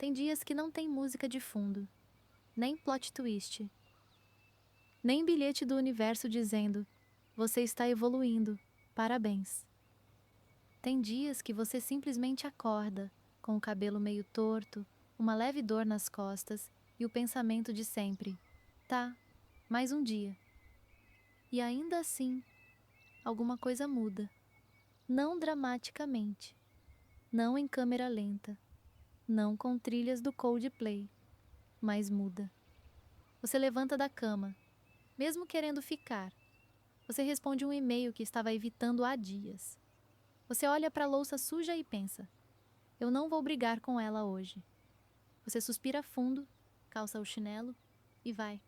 Tem dias que não tem música de fundo, nem plot twist, nem bilhete do universo dizendo: você está evoluindo, parabéns. Tem dias que você simplesmente acorda, com o cabelo meio torto, uma leve dor nas costas e o pensamento de sempre: tá, mais um dia. E ainda assim, alguma coisa muda. Não dramaticamente, não em câmera lenta, não com trilhas do Coldplay, mas muda. Você levanta da cama, mesmo querendo ficar. Você responde um e-mail que estava evitando há dias. Você olha para a louça suja e pensa: eu não vou brigar com ela hoje. Você suspira fundo, calça o chinelo e vai.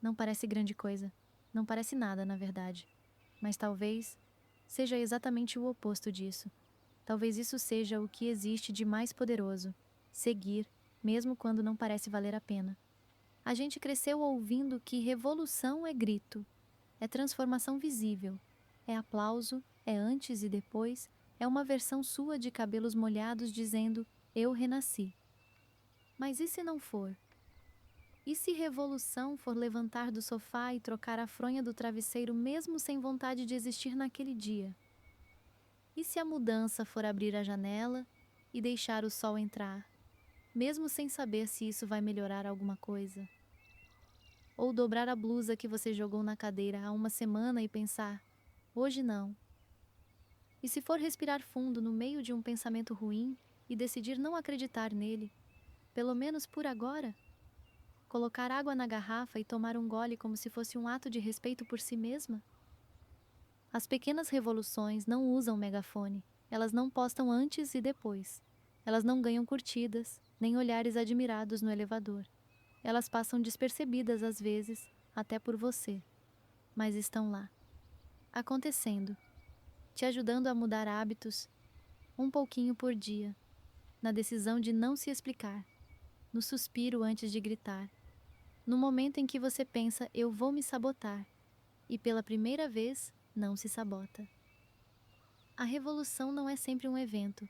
Não parece grande coisa. Não parece nada, na verdade. Mas talvez seja exatamente o oposto disso. Talvez isso seja o que existe de mais poderoso: seguir, mesmo quando não parece valer a pena. A gente cresceu ouvindo que revolução é grito, é transformação visível, é aplauso, é antes e depois, é uma versão sua de cabelos molhados dizendo: eu renasci. Mas e se não for? E se revolução for levantar do sofá e trocar a fronha do travesseiro mesmo sem vontade de existir naquele dia? E se a mudança for abrir a janela e deixar o sol entrar, mesmo sem saber se isso vai melhorar alguma coisa? Ou dobrar a blusa que você jogou na cadeira há uma semana e pensar: hoje não. E se for respirar fundo no meio de um pensamento ruim e decidir não acreditar nele, pelo menos por agora? Colocar água na garrafa e tomar um gole como se fosse um ato de respeito por si mesma? As pequenas revoluções não usam megafone. Elas não postam antes e depois. Elas não ganham curtidas, nem olhares admirados no elevador. Elas passam despercebidas às vezes, até por você. Mas estão lá, acontecendo, te ajudando a mudar hábitos, um pouquinho por dia, na decisão de não se explicar, no suspiro antes de gritar, no momento em que você pensa: eu vou me sabotar, e pela primeira vez não se sabota. A revolução não é sempre um evento.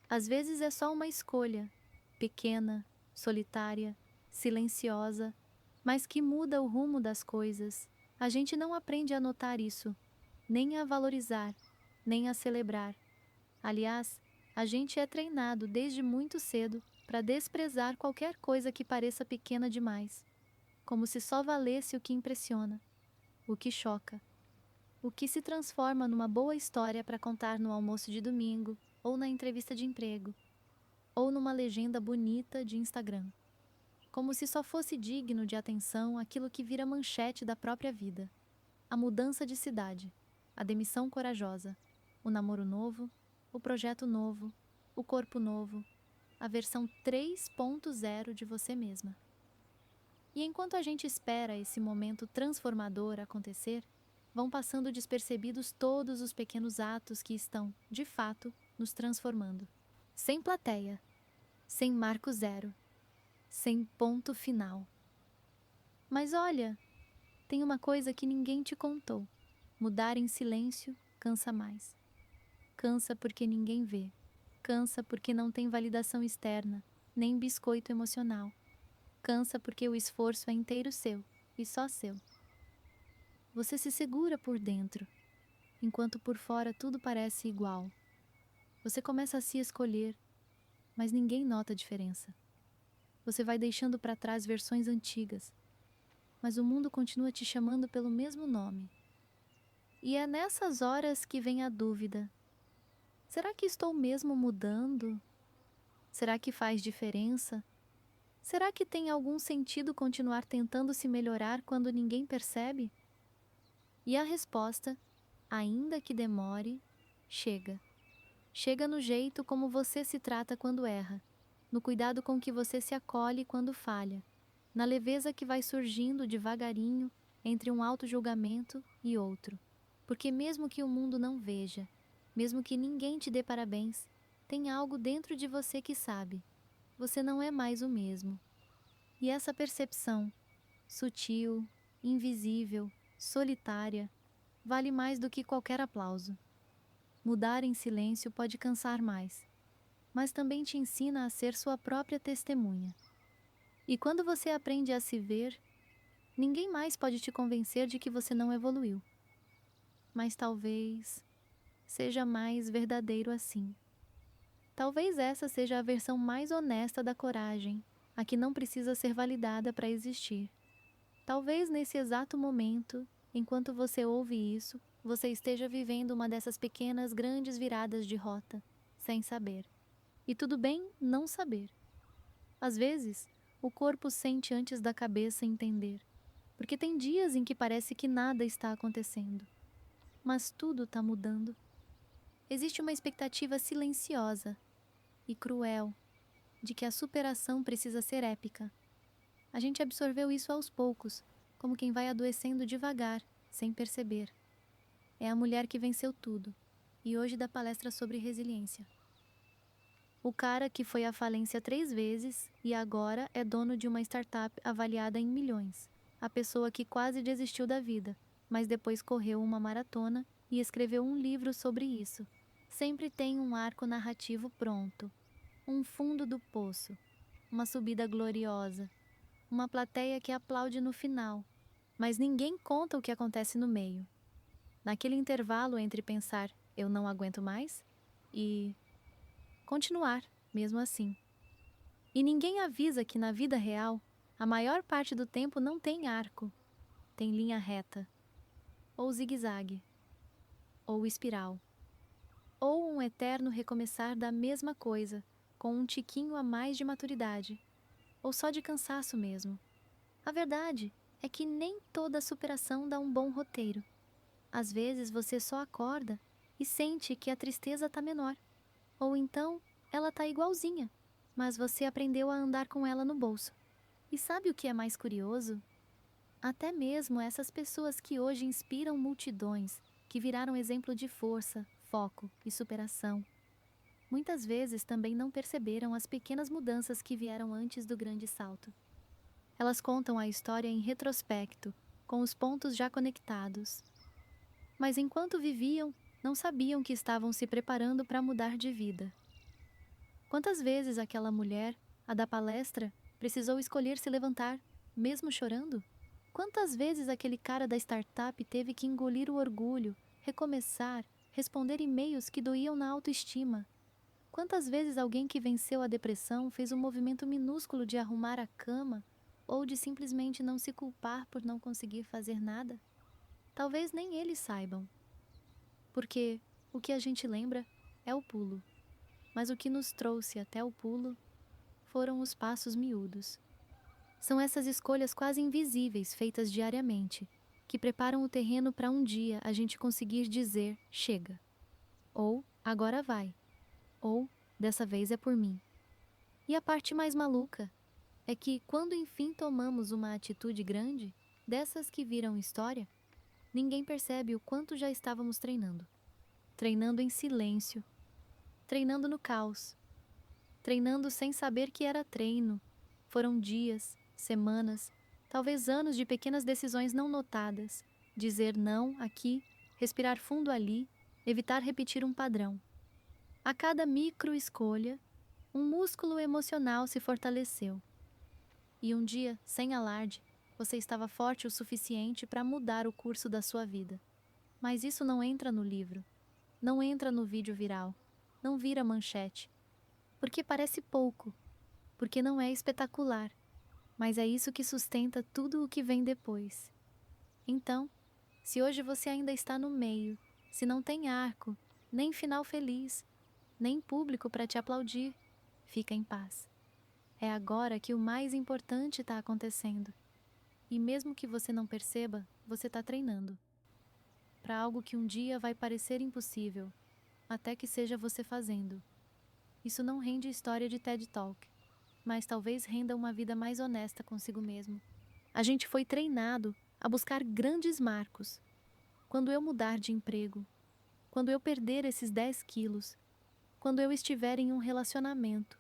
Às vezes é só uma escolha, pequena, solitária, silenciosa, mas que muda o rumo das coisas. A gente não aprende a notar isso, nem a valorizar, nem a celebrar. Aliás, a gente é treinado desde muito cedo para desprezar qualquer coisa que pareça pequena demais, como se só valesse o que impressiona, o que choca, o que se transforma numa boa história para contar no almoço de domingo, ou na entrevista de emprego, ou numa legenda bonita de Instagram. Como se só fosse digno de atenção aquilo que vira manchete da própria vida. A mudança de cidade, a demissão corajosa, o namoro novo, o projeto novo, o corpo novo, a versão 3.0 de você mesma. E enquanto a gente espera esse momento transformador acontecer, vão passando despercebidos todos os pequenos atos que estão, de fato, nos transformando. Sem plateia, sem marco zero, sem ponto final. Mas olha, tem uma coisa que ninguém te contou. Mudar em silêncio cansa mais. Cansa porque ninguém vê. Cansa porque não tem validação externa, nem biscoito emocional. Cansa porque o esforço é inteiro seu, e só seu. Você se segura por dentro, enquanto por fora tudo parece igual. Você começa a se escolher, mas ninguém nota a diferença. Você vai deixando para trás versões antigas, mas o mundo continua te chamando pelo mesmo nome. E é nessas horas que vem a dúvida: será que estou mesmo mudando? Será que faz diferença? Será que tem algum sentido continuar tentando se melhorar quando ninguém percebe? E a resposta, ainda que demore, chega. Chega no jeito como você se trata quando erra, no cuidado com que você se acolhe quando falha, na leveza que vai surgindo devagarinho entre um auto-julgamento e outro. Porque mesmo que o mundo não veja, mesmo que ninguém te dê parabéns, tem algo dentro de você que sabe: você não é mais o mesmo. E essa percepção, sutil, invisível, solitária, vale mais do que qualquer aplauso. Mudar em silêncio pode cansar mais, mas também te ensina a ser sua própria testemunha. E quando você aprende a se ver, ninguém mais pode te convencer de que você não evoluiu. Mas talvez seja mais verdadeiro assim. Talvez essa seja a versão mais honesta da coragem, a que não precisa ser validada para existir. Talvez nesse exato momento, enquanto você ouve isso, você esteja vivendo uma dessas pequenas, grandes viradas de rota, sem saber. E tudo bem não saber. Às vezes, o corpo sente antes da cabeça entender, porque tem dias em que parece que nada está acontecendo, mas tudo está mudando. Existe uma expectativa silenciosa e cruel de que a superação precisa ser épica. A gente absorveu isso aos poucos, como quem vai adoecendo devagar, sem perceber. É a mulher que venceu tudo, e hoje dá palestra sobre resiliência. O cara que foi à falência 3 vezes e agora é dono de uma startup avaliada em milhões. A pessoa que quase desistiu da vida, mas depois correu uma maratona e escreveu um livro sobre isso. Sempre tem um arco narrativo pronto, um fundo do poço, uma subida gloriosa, uma plateia que aplaude no final, mas ninguém conta o que acontece no meio. Naquele intervalo entre pensar "eu não aguento mais" e continuar, mesmo assim. E ninguém avisa que na vida real, a maior parte do tempo não tem arco, tem linha reta, ou zigue-zague, ou espiral, ou um eterno recomeçar da mesma coisa, com um tiquinho a mais de maturidade, ou só de cansaço mesmo. A verdade é que nem toda superação dá um bom roteiro. Às vezes você só acorda e sente que a tristeza está menor, ou então ela está igualzinha, mas você aprendeu a andar com ela no bolso. E sabe o que é mais curioso? Até mesmo essas pessoas que hoje inspiram multidões, que viraram exemplo de força, foco e superação, muitas vezes também não perceberam as pequenas mudanças que vieram antes do grande salto. Elas contam a história em retrospecto, com os pontos já conectados. Mas enquanto viviam, não sabiam que estavam se preparando para mudar de vida. Quantas vezes aquela mulher, a da palestra, precisou escolher se levantar, mesmo chorando? Quantas vezes aquele cara da startup teve que engolir o orgulho, recomeçar, responder e-mails que doíam na autoestima? Quantas vezes alguém que venceu a depressão fez um movimento minúsculo de arrumar a cama ou de simplesmente não se culpar por não conseguir fazer nada? Talvez nem eles saibam. Porque o que a gente lembra é o pulo, mas o que nos trouxe até o pulo foram os passos miúdos. São essas escolhas quase invisíveis feitas diariamente, que preparam o terreno para um dia a gente conseguir dizer chega, ou agora vai, ou dessa vez é por mim. E a parte mais maluca é que quando enfim tomamos uma atitude grande, dessas que viram história, ninguém percebe o quanto já estávamos treinando. Treinando em silêncio, treinando no caos, treinando sem saber que era treino. Foram dias, semanas, talvez anos de pequenas decisões não notadas. Dizer não aqui, respirar fundo ali, evitar repetir um padrão. A cada micro-escolha, um músculo emocional se fortaleceu. E um dia, sem alarde, você estava forte o suficiente para mudar o curso da sua vida. Mas isso não entra no livro, não entra no vídeo viral, não vira manchete. Porque parece pouco, porque não é espetacular, mas é isso que sustenta tudo o que vem depois. Então, se hoje você ainda está no meio, se não tem arco, nem final feliz, nem público para te aplaudir, fica em paz. É agora que o mais importante está acontecendo. E mesmo que você não perceba, você está treinando. Para algo que um dia vai parecer impossível, até que seja você fazendo. Isso não rende história de TED Talk, mas talvez renda uma vida mais honesta consigo mesmo. A gente foi treinado a buscar grandes marcos. Quando eu mudar de emprego, quando eu perder esses 10 quilos, quando eu estiver em um relacionamento,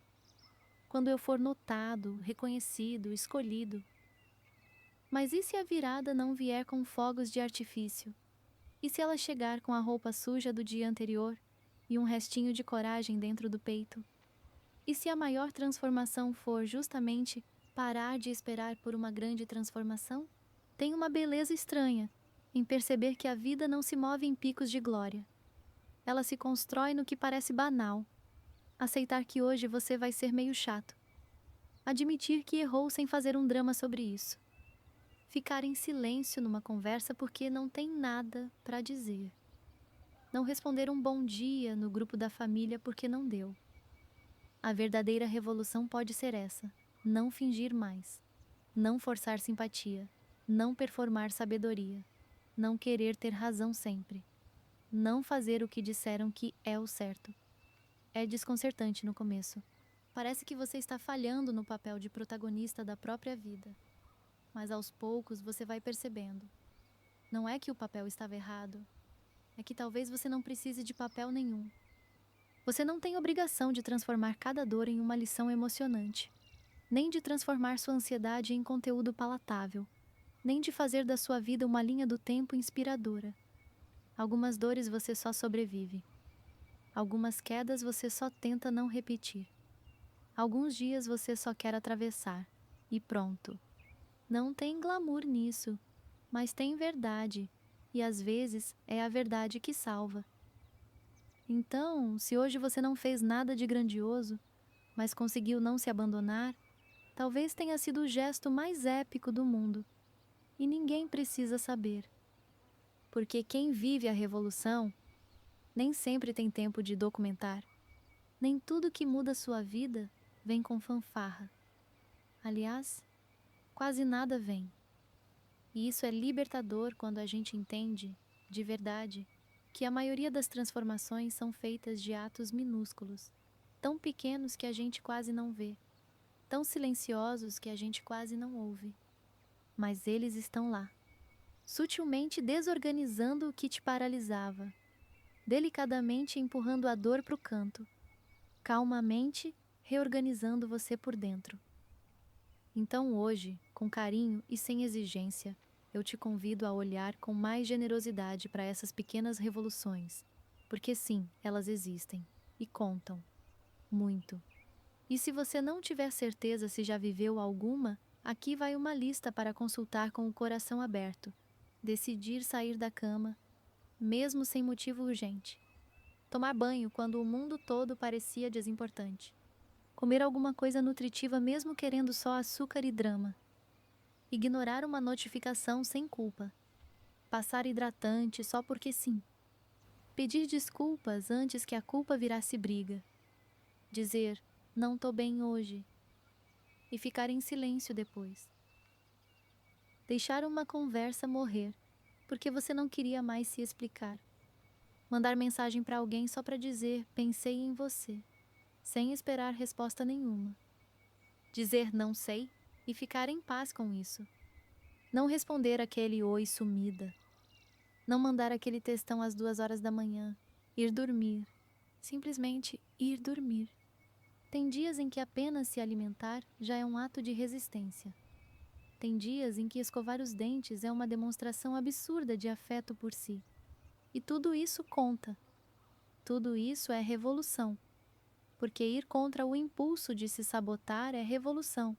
quando eu for notado, reconhecido, escolhido. Mas e se a virada não vier com fogos de artifício? E se ela chegar com a roupa suja do dia anterior e um restinho de coragem dentro do peito? E se a maior transformação for justamente parar de esperar por uma grande transformação? Tem uma beleza estranha em perceber que a vida não se move em picos de glória. Ela se constrói no que parece banal. Aceitar que hoje você vai ser meio chato. Admitir que errou sem fazer um drama sobre isso. Ficar em silêncio numa conversa porque não tem nada para dizer. Não responder um bom dia no grupo da família porque não deu. A verdadeira revolução pode ser essa: não fingir mais, não forçar simpatia, não performar sabedoria, não querer ter razão sempre, não fazer o que disseram que é o certo. É desconcertante no começo. Parece que você está falhando no papel de protagonista da própria vida. Mas aos poucos você vai percebendo. Não é que o papel estava errado, é que talvez você não precise de papel nenhum. Você não tem obrigação de transformar cada dor em uma lição emocionante, nem de transformar sua ansiedade em conteúdo palatável, nem de fazer da sua vida uma linha do tempo inspiradora. Algumas dores você só sobrevive. Algumas quedas você só tenta não repetir. Alguns dias você só quer atravessar. E pronto. Não tem glamour nisso, mas tem verdade. E às vezes é a verdade que salva. Então, se hoje você não fez nada de grandioso, mas conseguiu não se abandonar, talvez tenha sido o gesto mais épico do mundo. E ninguém precisa saber. Porque quem vive a revolução nem sempre tem tempo de documentar. Nem tudo que muda sua vida vem com fanfarra. Aliás, quase nada vem. E isso é libertador quando a gente entende, de verdade, que a maioria das transformações são feitas de atos minúsculos, tão pequenos que a gente quase não vê, tão silenciosos que a gente quase não ouve. Mas eles estão lá, sutilmente desorganizando o que te paralisava, delicadamente empurrando a dor para o canto, calmamente reorganizando você por dentro. Então hoje, com carinho e sem exigência, eu te convido a olhar com mais generosidade para essas pequenas revoluções, porque sim, elas existem e contam muito. E se você não tiver certeza se já viveu alguma, aqui vai uma lista para consultar com o coração aberto. Decidir sair da cama, mesmo sem motivo urgente. Tomar banho quando o mundo todo parecia desimportante. Comer alguma coisa nutritiva mesmo querendo só açúcar e drama. Ignorar uma notificação sem culpa. Passar hidratante só porque sim. Pedir desculpas antes que a culpa virasse briga. Dizer, não tô bem hoje. E ficar em silêncio depois. Deixar uma conversa morrer, porque você não queria mais se explicar. Mandar mensagem para alguém só para dizer, pensei em você, sem esperar resposta nenhuma. Dizer não sei e ficar em paz com isso. Não responder aquele oi sumida. Não mandar aquele textão às 2 horas da manhã. Ir dormir. Simplesmente ir dormir. Tem dias em que apenas se alimentar já é um ato de resistência. Tem dias em que escovar os dentes é uma demonstração absurda de afeto por si. E tudo isso conta. Tudo isso é revolução. Porque ir contra o impulso de se sabotar é revolução.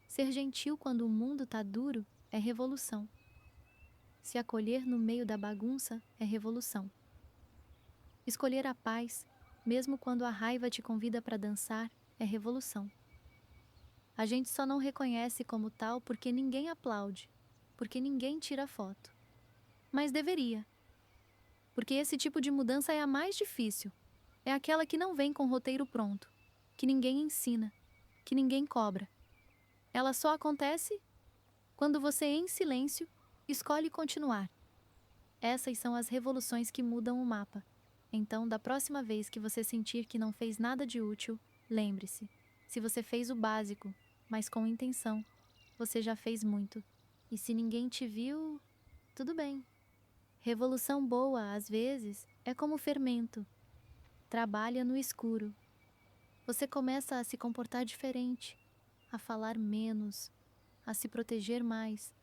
Ser gentil quando o mundo tá duro é revolução. Se acolher no meio da bagunça é revolução. Escolher a paz, mesmo quando a raiva te convida para dançar, é revolução. A gente só não reconhece como tal porque ninguém aplaude, porque ninguém tira foto. Mas deveria. Porque esse tipo de mudança é a mais difícil. É aquela que não vem com roteiro pronto, que ninguém ensina, que ninguém cobra. Ela só acontece quando você, em silêncio, escolhe continuar. Essas são as revoluções que mudam o mapa. Então, da próxima vez que você sentir que não fez nada de útil, lembre-se, se você fez o básico, mas com intenção, você já fez muito. E se ninguém te viu, tudo bem. Revolução boa, às vezes, é como fermento. Trabalha no escuro. Você começa a se comportar diferente, a falar menos, a se proteger mais,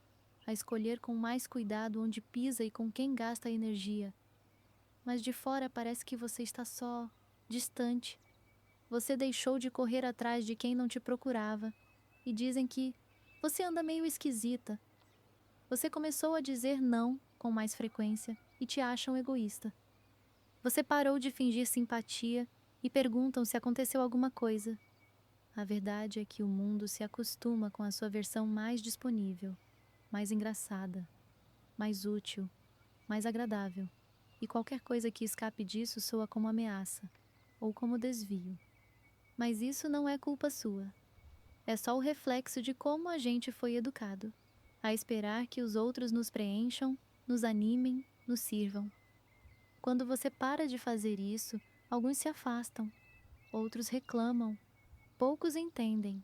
a escolher com mais cuidado onde pisa e com quem gasta energia. Mas de fora parece que você está só, distante. Você deixou de correr atrás de quem não te procurava e dizem que você anda meio esquisita. Você começou a dizer não com mais frequência e te acham egoísta. Você parou de fingir simpatia e perguntam se aconteceu alguma coisa. A verdade é que o mundo se acostuma com a sua versão mais disponível, mais engraçada, mais útil, mais agradável, e qualquer coisa que escape disso soa como ameaça ou como desvio. Mas isso não é culpa sua. É só o reflexo de como a gente foi educado, a esperar que os outros nos preencham, nos animem, nos sirvam. Quando você para de fazer isso, alguns se afastam, outros reclamam, poucos entendem.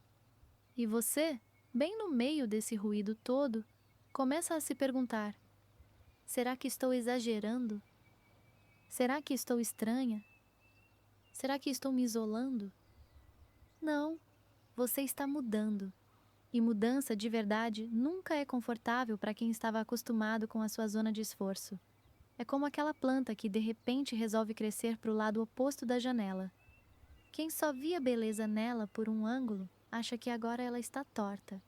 E você, bem no meio desse ruído todo, começa a se perguntar: será que estou exagerando? Será que estou estranha? Será que estou me isolando? Não, você está mudando. E mudança de verdade nunca é confortável para quem estava acostumado com a sua zona de esforço. É como aquela planta que de repente resolve crescer para o lado oposto da janela. Quem só via beleza nela por um ângulo acha que agora ela está torta.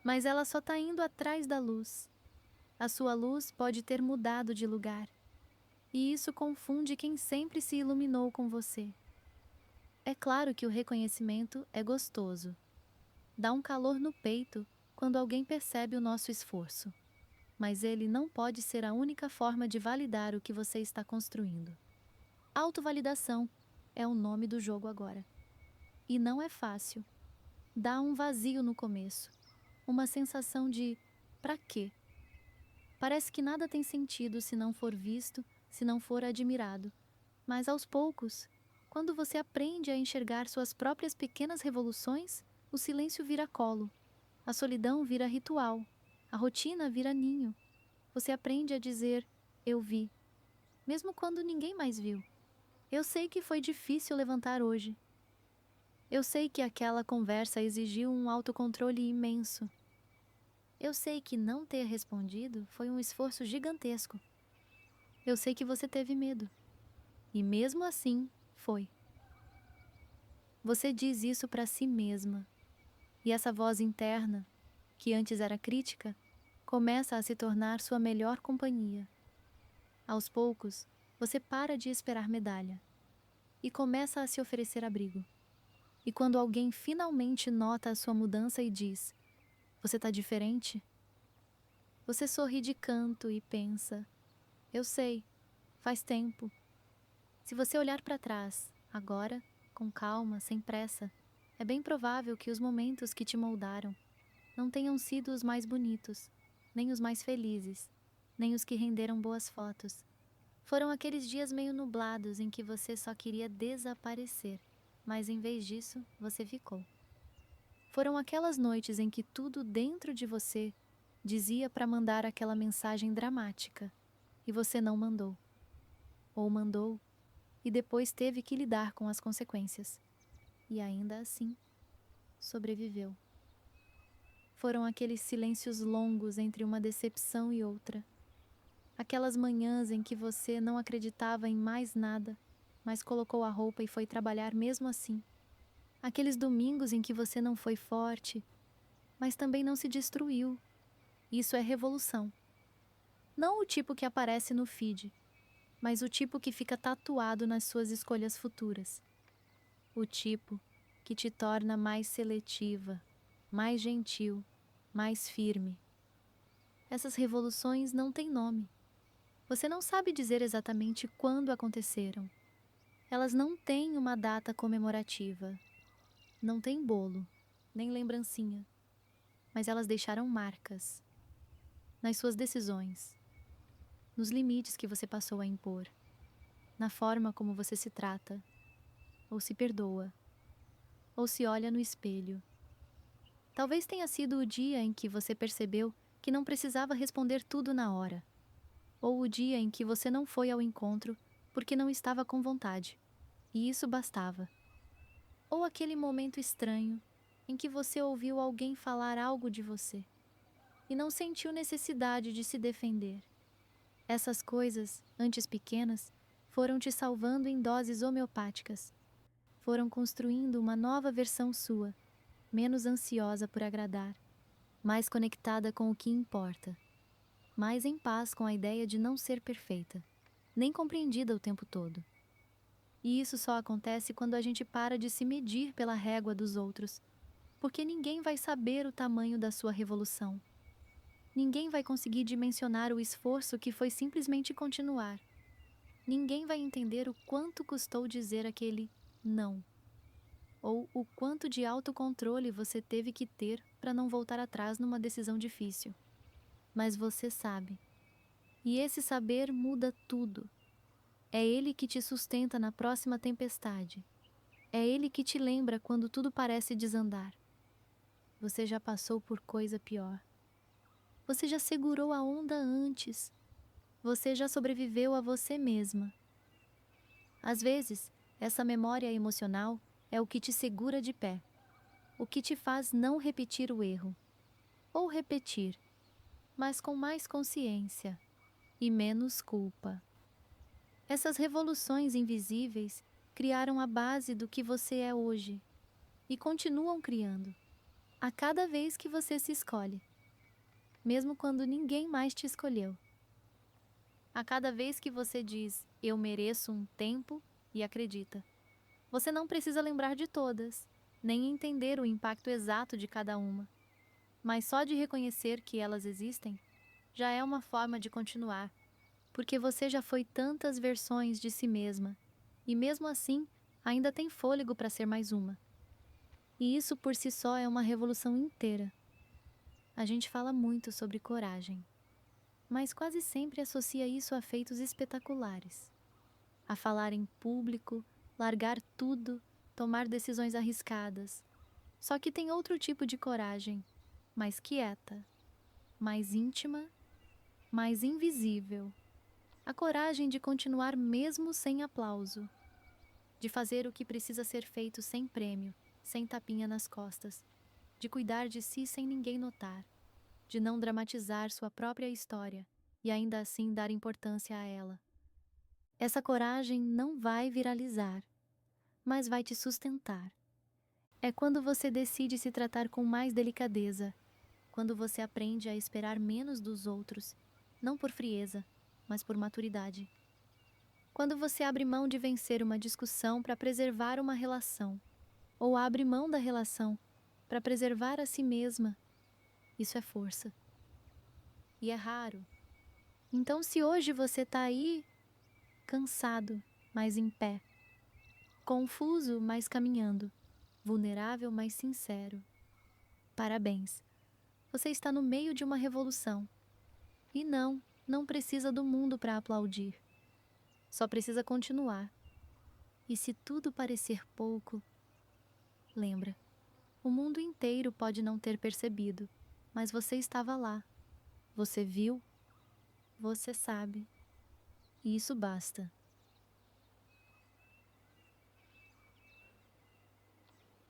Mas ela só está indo atrás da luz. A sua luz pode ter mudado de lugar. E isso confunde quem sempre se iluminou com você. É claro que o reconhecimento é gostoso. Dá um calor no peito quando alguém percebe o nosso esforço. Mas ele não pode ser a única forma de validar o que você está construindo. Autovalidação é o nome do jogo agora. E não é fácil. Dá um vazio no começo. Uma sensação de pra quê? Parece que nada tem sentido se não for visto, se não for admirado. Mas aos poucos, quando você aprende a enxergar suas próprias pequenas revoluções, o silêncio vira colo, a solidão vira ritual, a rotina vira ninho. Você aprende a dizer, eu vi, mesmo quando ninguém mais viu. Eu sei que foi difícil levantar hoje. Eu sei que aquela conversa exigiu um autocontrole imenso. Eu sei que não ter respondido foi um esforço gigantesco. Eu sei que você teve medo. E mesmo assim, foi. Você diz isso para si mesma. E essa voz interna, que antes era crítica, começa a se tornar sua melhor companhia. Aos poucos, você para de esperar medalha e começa a se oferecer abrigo. E quando alguém finalmente nota a sua mudança e diz: você tá diferente? Você sorri de canto e pensa: eu sei, faz tempo. Se você olhar para trás, agora, com calma, sem pressa, é bem provável que os momentos que te moldaram não tenham sido os mais bonitos, nem os mais felizes, nem os que renderam boas fotos. Foram aqueles dias meio nublados em que você só queria desaparecer, mas em vez disso, você ficou. Foram aquelas noites em que tudo dentro de você dizia para mandar aquela mensagem dramática, e você não mandou. Ou mandou, e depois teve que lidar com as consequências. E ainda assim, sobreviveu. Foram aqueles silêncios longos entre uma decepção e outra. Aquelas manhãs em que você não acreditava em mais nada, mas colocou a roupa e foi trabalhar mesmo assim. Aqueles domingos em que você não foi forte, mas também não se destruiu. Isso é revolução. Não o tipo que aparece no feed, mas o tipo que fica tatuado nas suas escolhas futuras. O tipo que te torna mais seletiva, mais gentil, mais firme. Essas revoluções não têm nome. Você não sabe dizer exatamente quando aconteceram. Elas não têm uma data comemorativa. Não tem bolo, nem lembrancinha. Mas elas deixaram marcas. Nas suas decisões. Nos limites que você passou a impor. Na forma como você se trata. Ou se perdoa. Ou se olha no espelho. Talvez tenha sido o dia em que você percebeu que não precisava responder tudo na hora. Ou o dia em que você não foi ao encontro porque não estava com vontade, e isso bastava. Ou aquele momento estranho em que você ouviu alguém falar algo de você e não sentiu necessidade de se defender. Essas coisas, antes pequenas, foram te salvando em doses homeopáticas. foram construindo uma nova versão sua, menos ansiosa por agradar, mais conectada com o que importa, mais em paz com a ideia de não ser perfeita, nem compreendida o tempo todo. E isso só acontece quando a gente para de se medir pela régua dos outros, porque ninguém vai saber o tamanho da sua revolução. Ninguém vai conseguir dimensionar o esforço que foi simplesmente continuar. Ninguém vai entender o quanto custou dizer aquele não, ou o quanto de autocontrole você teve que ter para não voltar atrás numa decisão difícil. Mas você sabe. E esse saber muda tudo. É ele que te sustenta na próxima tempestade. É ele que te lembra quando tudo parece desandar. Você já passou por coisa pior. Você já segurou a onda antes. Você já sobreviveu a você mesma. Às vezes, essa memória emocional é o que te segura de pé, o que te faz não repetir o erro. Ou repetir, mas com mais consciência e menos culpa. Essas revoluções invisíveis criaram a base do que você é hoje e continuam criando, a cada vez que você se escolhe, mesmo quando ninguém mais te escolheu. A cada vez que você diz, eu mereço um tempo e acredita. Você não precisa lembrar de todas, nem entender o impacto exato de cada uma. Mas só de reconhecer que elas existem, já é uma forma de continuar, porque você já foi tantas versões de si mesma, e mesmo assim, ainda tem fôlego para ser mais uma. E isso por si só é uma revolução inteira. A gente fala muito sobre coragem, mas quase sempre associa isso a feitos espetaculares. A falar em público, largar tudo, tomar decisões arriscadas. Só que tem outro tipo de coragem, mais quieta, mais íntima, mais invisível. A coragem de continuar mesmo sem aplauso, de fazer o que precisa ser feito sem prêmio, sem tapinha nas costas, de cuidar de si sem ninguém notar, de não dramatizar sua própria história e ainda assim dar importância a ela. Essa coragem não vai viralizar, mas vai te sustentar. É quando você decide se tratar com mais delicadeza, quando você aprende a esperar menos dos outros, não por frieza, mas por maturidade. Quando você abre mão de vencer uma discussão para preservar uma relação, ou abre mão da relação para preservar a si mesma, isso é força. E é raro. Então, se hoje você está aí, cansado, mas em pé, confuso, mas caminhando, vulnerável, mas sincero, parabéns. Você está no meio de uma revolução. E não precisa do mundo para aplaudir. Só precisa continuar. E se tudo parecer pouco, lembra, o mundo inteiro pode não ter percebido, mas você estava lá. Você viu, você sabe. E isso basta.